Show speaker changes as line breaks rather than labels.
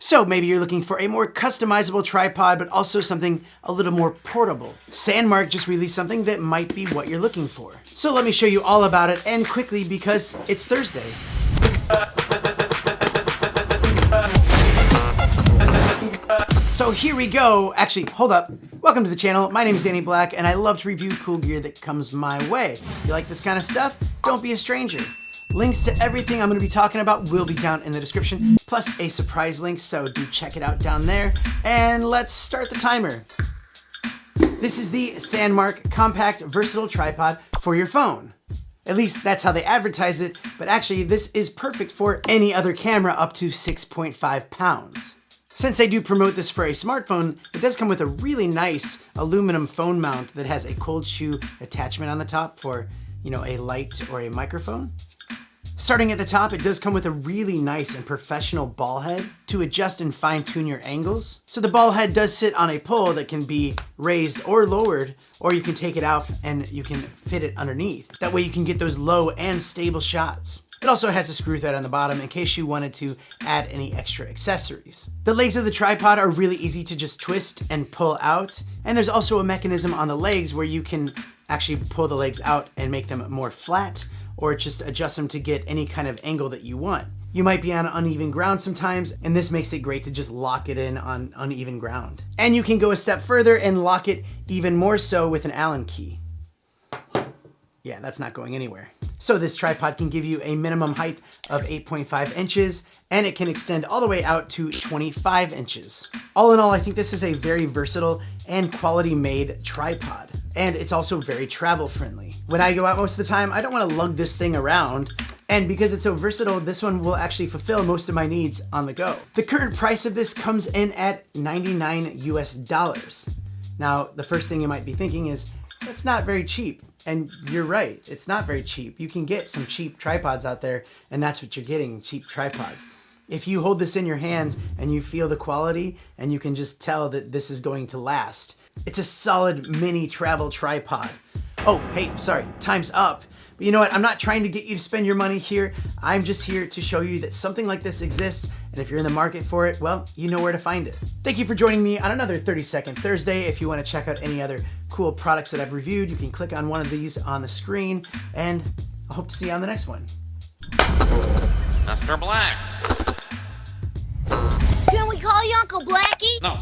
So maybe you're looking for a more customizable tripod, but also something a little more portable. SandMarc just released something that might be what you're looking for. So let me show you all about it, and quickly, because it's Thursday. So here we go. Actually, hold up. Welcome to the channel. My name is Danny Black, and I love to review cool gear that comes my way. If you like this kind of stuff, don't be a stranger. Links to everything I'm going to be talking about will be down in the description, plus a surprise link, so do check it out down there. And let's start the timer. This is the SandMarc Compact Versatile Tripod for your phone. At least that's how they advertise it, but actually this is perfect for any other camera up to 6.5 pounds. Since they do promote this for a smartphone, it does come with a really nice aluminum phone mount that has a cold shoe attachment on the top for, a light or a microphone. Starting at the top, it does come with a really nice and professional ball head to adjust and fine-tune your angles. So the ball head does sit on a pole that can be raised or lowered, or you can take it out and you can fit it underneath. That way you can get those low and stable shots. It also has a screw thread on the bottom in case you wanted to add any extra accessories. The legs of the tripod are really easy to just twist and pull out, and there's also a mechanism on the legs where you can actually pull the legs out and make them more flat, or just adjust them to get any kind of angle that you want. You might be on uneven ground sometimes, and this makes it great to just lock it in on uneven ground. And you can go a step further and lock it even more so with an Allen key. Yeah, that's not going anywhere. So this tripod can give you a minimum height of 8.5 inches, and it can extend all the way out to 25 inches. All in all, I think this is a very versatile and quality made tripod. And it's also very travel friendly. When I go out most of the time, I don't want to lug this thing around. And because it's so versatile, this one will actually fulfill most of my needs on the go. The current price of this comes in at $99 US. Now, the first thing you might be thinking is, that's not very cheap. And you're right, it's not very cheap. You can get some cheap tripods out there, and that's what you're getting, cheap tripods. If you hold this in your hands and you feel the quality, and you can just tell that this is going to last. It's a solid mini travel tripod. Oh, hey, sorry, time's up. But you know what, I'm not trying to get you to spend your money here. I'm just here to show you that something like this exists, and if you're in the market for it, well, you know where to find it. Thank you for joining me on another 30-second Thursday. If you want to check out any other cool products that I've reviewed, you can click on one of these on the screen, and I hope to see you on the next one.
Mr. Black.
Can we call you Uncle Blackie?
No.